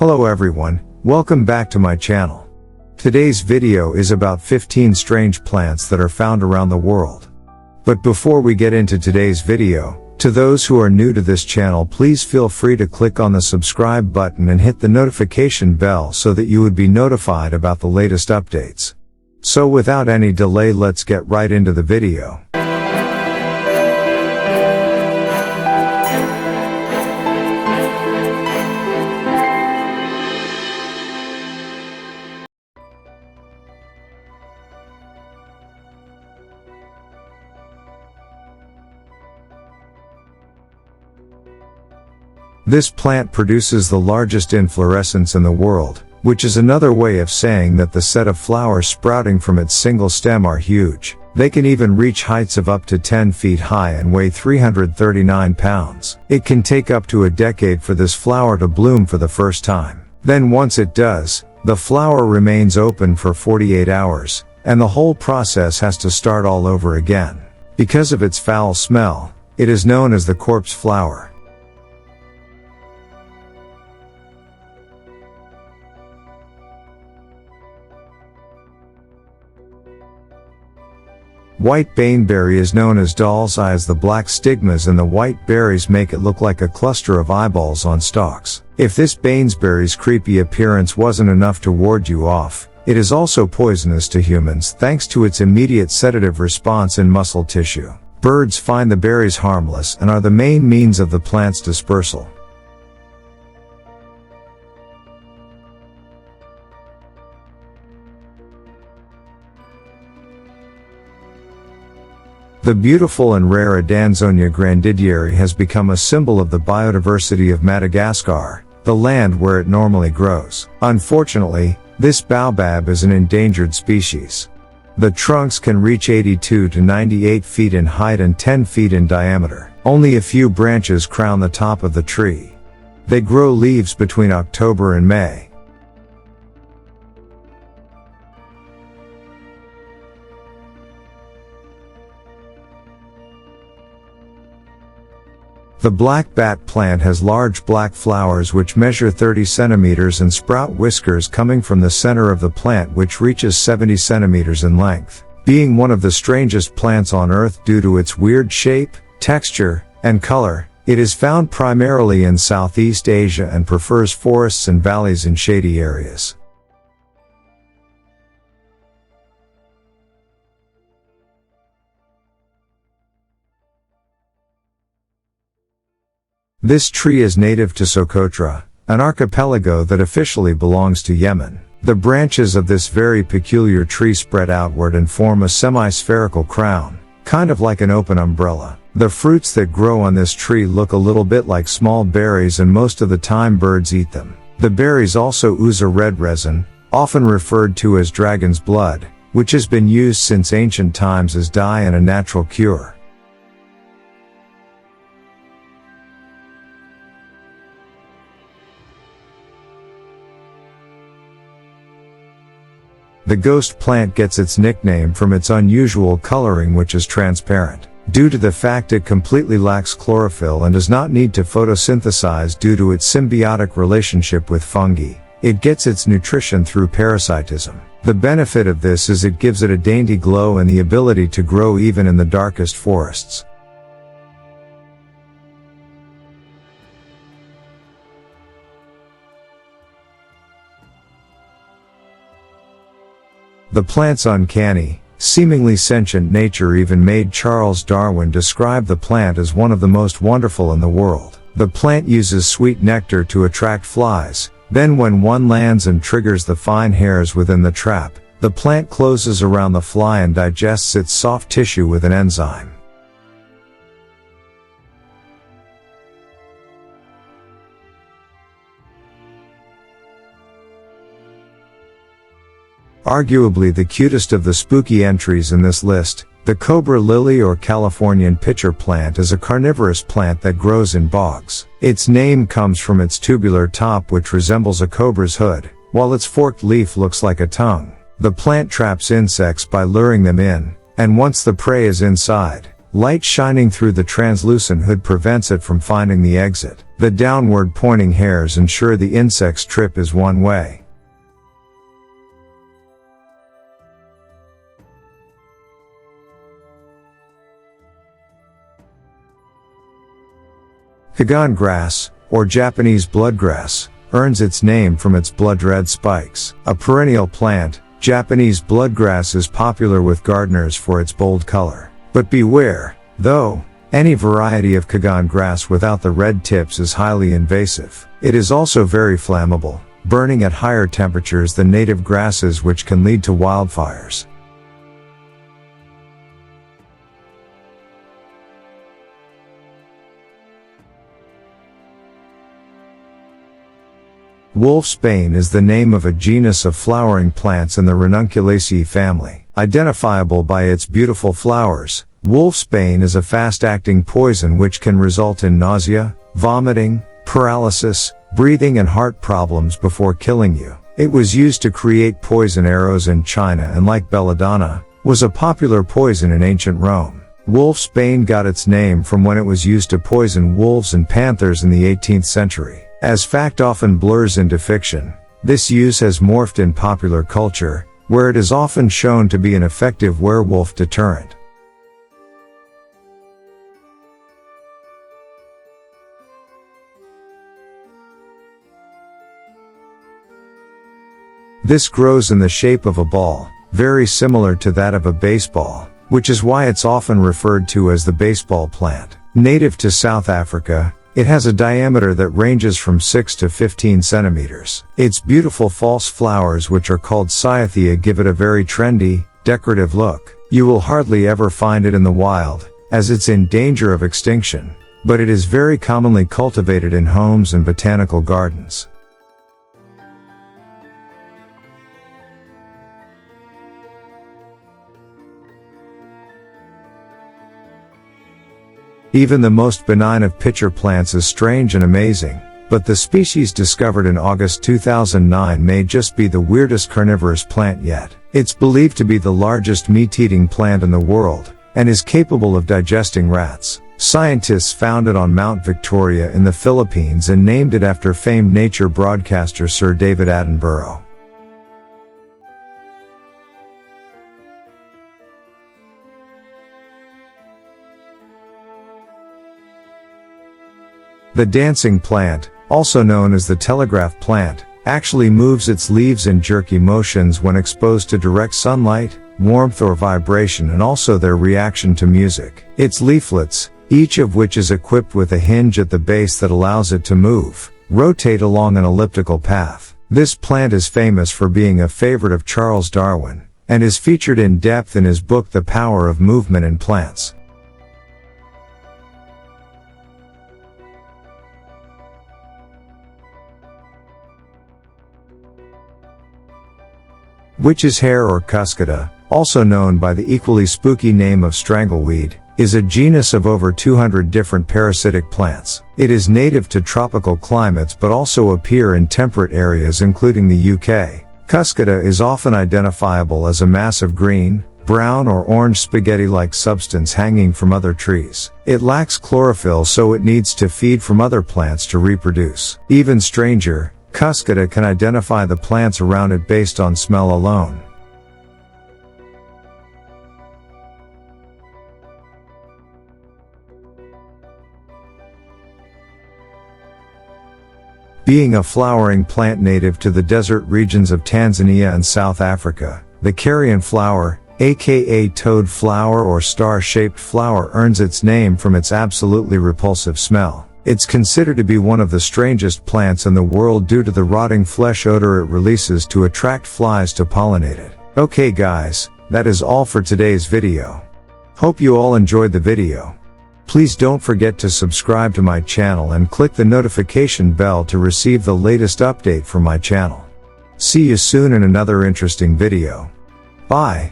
Hello everyone, welcome back to my channel. Today's video is about 15 strange plants that are found around the world. But before we get into today's video, to those who are new to this channel, please feel free to click on the subscribe button and hit the notification bell so that you would be notified about the latest updates. So without any delay, let's get right into the video. This plant produces the largest inflorescence in the world, which is another way of saying that the set of flowers sprouting from its single stem are huge. They can even reach heights of up to 10 feet high and weigh 339 pounds. It can take up to a decade for this flower to bloom for the first time. Then once it does, the flower remains open for 48 hours, and the whole process has to start all over again. Because of its foul smell, it is known as the corpse flower. White baneberry is known as doll's eye as the black stigmas in the white berries make it look like a cluster of eyeballs on stalks. If this baneberry's creepy appearance wasn't enough to ward you off, it is also poisonous to humans thanks to its immediate sedative response in muscle tissue. Birds find the berries harmless and are the main means of the plant's dispersal. The beautiful and rare Adansonia grandidieri has become a symbol of the biodiversity of Madagascar, the land where it normally grows. Unfortunately, this baobab is an endangered species. The trunks can reach 82 to 98 feet in height and 10 feet in diameter. Only a few branches crown the top of the tree. They grow leaves between October and May. The black bat plant has large black flowers which measure 30 centimeters and sprout whiskers coming from the center of the plant which reaches 70 centimeters in length. Being one of the strangest plants on Earth due to its weird shape, texture, and color, it is found primarily in Southeast Asia and prefers forests and valleys in shady areas. This tree is native to Socotra, an archipelago that officially belongs to Yemen. The branches of this very peculiar tree spread outward and form a semi-spherical crown, kind of like an open umbrella. The fruits that grow on this tree look a little bit like small berries and most of the time birds eat them. The berries also ooze a red resin, often referred to as dragon's blood, which has been used since ancient times as dye and a natural cure. The ghost plant gets its nickname from its unusual coloring, which is transparent, due to the fact it completely lacks chlorophyll and does not need to photosynthesize due to its symbiotic relationship with fungi. It gets its nutrition through parasitism. The benefit of this is it gives it a dainty glow and the ability to grow even in the darkest forests. The plant's uncanny, seemingly sentient nature even made Charles Darwin describe the plant as one of the most wonderful in the world. The plant uses sweet nectar to attract flies, then when one lands and triggers the fine hairs within the trap, the plant closes around the fly and digests its soft tissue with an enzyme. Arguably the cutest of the spooky entries in this list, the cobra lily or Californian pitcher plant is a carnivorous plant that grows in bogs. Its name comes from its tubular top which resembles a cobra's hood, while its forked leaf looks like a tongue. The plant traps insects by luring them in, and once the prey is inside, Light shining through the translucent hood prevents it from finding the exit. The downward pointing hairs ensure the insect's trip is one way. Kagan grass, or Japanese bloodgrass, earns its name from its blood-red spikes. A perennial plant, Japanese bloodgrass is popular with gardeners for its bold color. But beware, though, any variety of Kagan grass without the red tips is highly invasive. It is also very flammable, burning at higher temperatures than native grasses, which can lead to wildfires. Wolfsbane is the name of a genus of flowering plants in the Ranunculaceae family. Identifiable by its beautiful flowers, wolfsbane is a fast-acting poison which can result in nausea, vomiting, paralysis, breathing and heart problems before killing you. It was used to create poison arrows in China and, like belladonna, was a popular poison in ancient Rome. Wolfsbane got its name from when it was used to poison wolves and panthers in the 18th century. As fact often blurs into fiction, this use has morphed in popular culture, where it is often shown to be an effective werewolf deterrent. This grows in the shape of a ball, very similar to that of a baseball, which is why it's often referred to as the baseball plant. Native to South Africa, it has a diameter that ranges from 6 to 15 centimeters. Its beautiful false flowers, which are called cyathea, give it a very trendy, decorative look. You will hardly ever find it in the wild, as it's in danger of extinction, but it is very commonly cultivated in homes and botanical gardens. Even the most benign of pitcher plants is strange and amazing, but the species discovered in August 2009 may just be the weirdest carnivorous plant yet. It's believed to be the largest meat-eating plant in the world, and is capable of digesting rats. Scientists found it on Mount Victoria in the Philippines and named it after famed nature broadcaster Sir David Attenborough. The dancing plant, also known as the telegraph plant, actually moves its leaves in jerky motions when exposed to direct sunlight, warmth or vibration, and also their reaction to music. Its leaflets, each of which is equipped with a hinge at the base that allows it to move, rotate along an elliptical path. This plant is famous for being a favorite of Charles Darwin, and is featured in depth in his book The Power of Movement in Plants. Witch's hair, or Cuscata, also known by the equally spooky name of strangleweed, is a genus of over 200 different parasitic plants. It is native to tropical climates but also appear in temperate areas including the UK. Cuscata is often identifiable as a mass of green, brown or orange spaghetti-like substance hanging from other trees. It lacks chlorophyll, so it needs to feed from other plants to reproduce. Even stranger, Cuscata can identify the plants around it based on smell alone. Being a flowering plant native to the desert regions of Tanzania and South Africa, the carrion flower, aka toad flower or star-shaped flower, earns its name from its absolutely repulsive smell. It's considered to be one of the strangest plants in the world due to the rotting flesh odor it releases to attract flies to pollinate it. Okay guys, that is all for today's video. Hope you all enjoyed the video. Please don't forget to subscribe to my channel and click the notification bell to receive the latest update from my channel. See you soon in another interesting video. Bye.